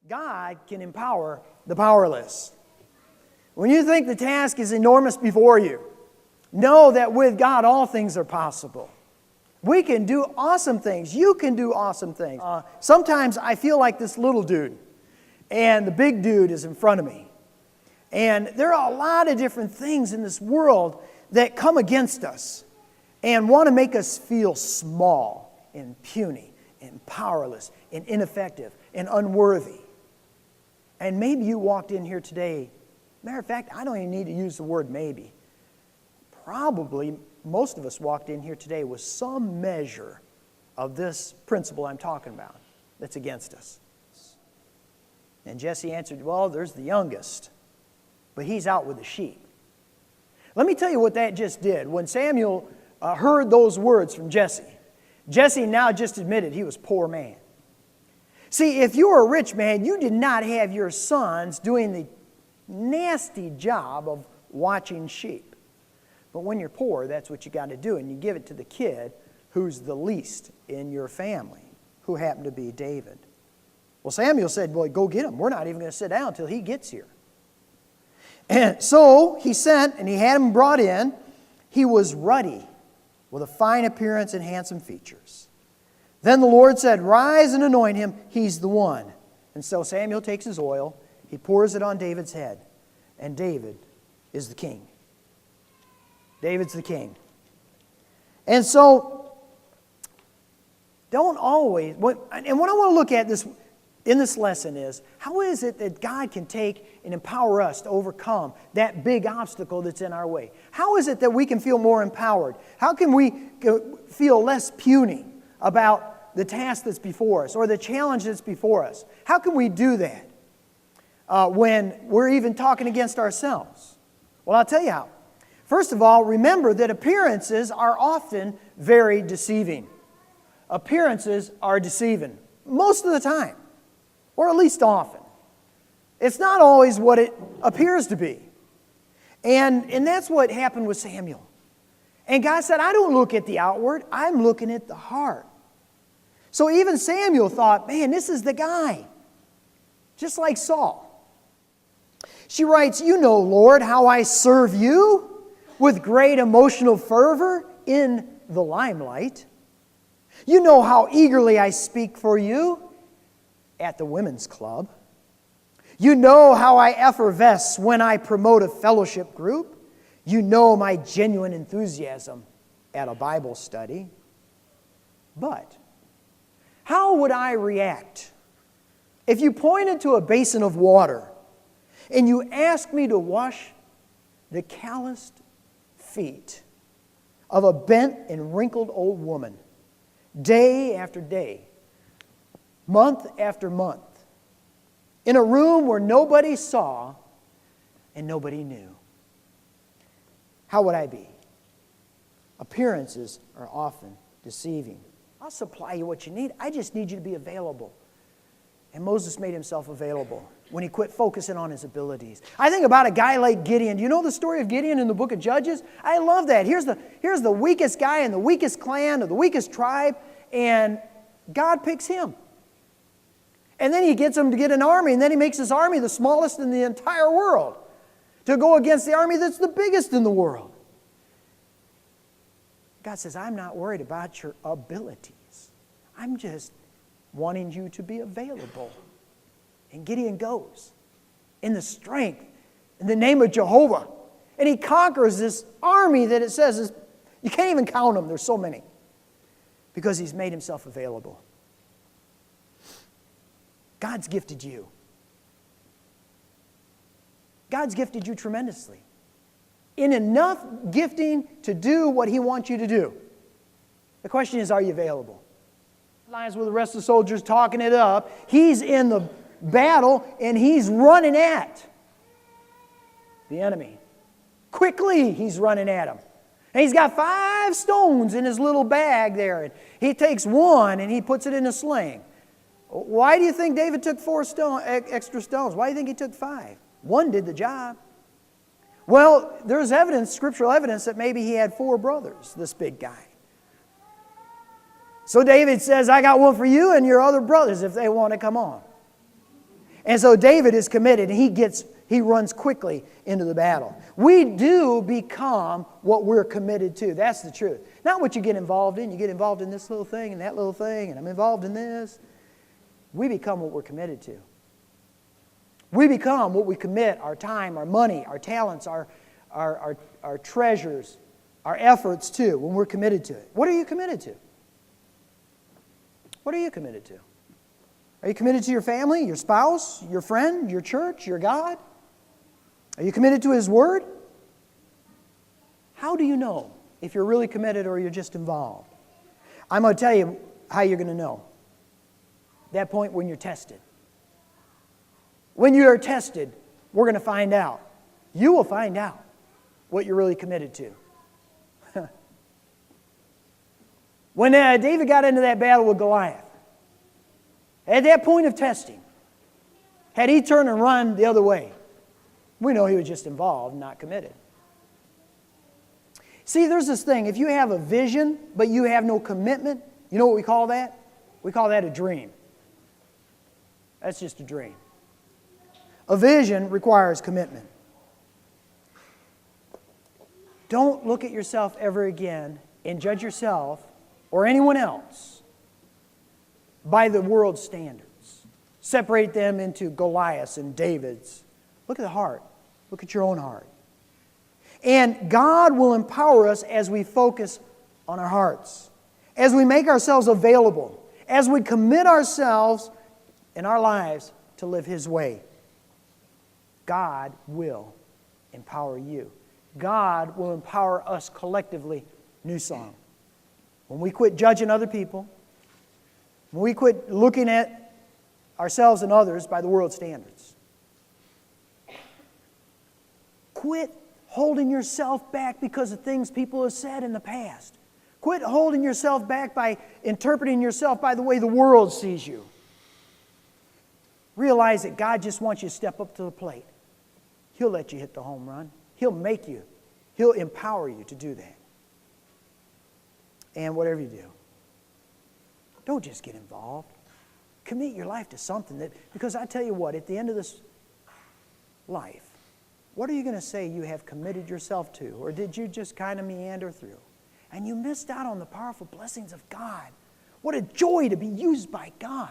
God can empower the powerless. When you think the task is enormous before you, know that with God all things are possible. We can do awesome things. You can do awesome things. Sometimes I feel like this little dude, and the big dude is in front of me. And there are a lot of different things in this world that come against us and want to make us feel small and puny and powerless and ineffective and unworthy. And maybe you walked in here today. Matter of fact, I don't even need to use the word maybe. Probably most of us walked in here today with some measure of this principle I'm talking about that's against us. And Jesse answered, well, there's the youngest, but he's out with the sheep. Let me tell you what that just did. When Samuel heard those words from Jesse, Jesse now just admitted he was a poor man. See, if you were a rich man, you did not have your sons doing the nasty job of watching sheep. But when you're poor, that's what you got to do, and you give it to the kid who's the least in your family, who happened to be David. Well, Samuel said, well, go get him. We're not even going to sit down until he gets here. And so he sent, and he had him brought in. He was ruddy, with a fine appearance and handsome features. Then the Lord said, rise and anoint him. He's the one. And so Samuel takes his oil. He pours it on David's head. And David is the king. David's the king. And so, don't always... And what I want to look at in this lesson is, how is it that God can take and empower us to overcome that big obstacle that's in our way? How is it that we can feel more empowered? How can we feel less puny about the task that's before us or the challenge that's before us? How can we do that when we're even talking against ourselves? Well, I'll tell you how. First of all, remember that appearances are often very deceiving. Appearances are deceiving most of the time, or at least often. It's not always what it appears to be. And that's what happened with Samuel. And God said, I don't look at the outward, I'm looking at the heart. So even Samuel thought, man, this is the guy. Just like Saul. She writes, you know, Lord, how I serve you with great emotional fervor in the limelight. You know how eagerly I speak for you at the women's club. You know how I effervesce when I promote a fellowship group. You know my genuine enthusiasm at a Bible study. But how would I react if you pointed to a basin of water and you asked me to wash the calloused feet of a bent and wrinkled old woman day after day, month after month, in a room where nobody saw and nobody knew? How would I be? Appearances are often deceiving. I'll supply you what you need. I just need you to be available. And Moses made himself available when he quit focusing on his abilities. I think about a guy like Gideon. Do you know the story of Gideon in the book of Judges? I love that. Here's the weakest guy in the weakest clan or the weakest tribe, and God picks him. And then he gets him to get an army, and then he makes his army the smallest in the entire world to go against the army that's the biggest in the world. God says, I'm not worried about your abilities. I'm just wanting you to be available. And Gideon goes in the strength, in the name of Jehovah. And he conquers this army that it says is, you can't even count them, there's so many. Because he's made himself available. God's gifted you. God's gifted you tremendously. In enough gifting to do what he wants you to do. The question is, are you available? Lines with the rest of the soldiers talking it up. He's in the battle and he's running at the enemy. Quickly he's running at him. And he's got 5 stones in his little bag there. And he takes one and he puts it in a sling. Why do you think David took 4 extra stones? Why do you think he took 5? One did the job. Well, there's evidence, scriptural evidence, that maybe he had 4 brothers, this big guy. So David says, I got one for you and your other brothers if they want to come on. And so David is committed, and he runs quickly into the battle. We do become what we're committed to. That's the truth. Not what you get involved in. You get involved in this little thing and that little thing, and I'm involved in this. We become what we're committed to. We become what we commit our time, our money, our talents, our treasures, our efforts to when we're committed to it. What are you committed to? What are you committed to? Are you committed to your family, your spouse, your friend, your church, your God? Are you committed to His Word? How do you know if you're really committed or you're just involved? I'm going to tell you how you're going to know. That point when you're tested. When you are tested, we're going to find out. You will find out what you're really committed to. When David got into that battle with Goliath, at that point of testing, had he turned and run the other way, we know he was just involved, not committed. See, there's this thing. If you have a vision, but you have no commitment, you know what we call that? We call that a dream. That's just a dream. A vision requires commitment. Don't look at yourself ever again and judge yourself or anyone else by the world's standards. Separate them into Goliaths and Davids. Look at the heart. Look at your own heart. And God will empower us as we focus on our hearts, as we make ourselves available, as we commit ourselves in our lives to live His way. God will empower you. God will empower us collectively. New song. When we quit judging other people, when we quit looking at ourselves and others by the world's standards. Quit holding yourself back because of things people have said in the past. Quit holding yourself back by interpreting yourself by the way the world sees you. Realize that God just wants you to step up to the plate. He'll let you hit the home run. He'll make you. He'll empower you to do that. And whatever you do, don't just get involved. Commit your life to something that, because I tell you what, at the end of this life, what are you going to say you have committed yourself to? Or did you just kind of meander through? And you missed out on the powerful blessings of God. What a joy to be used by God.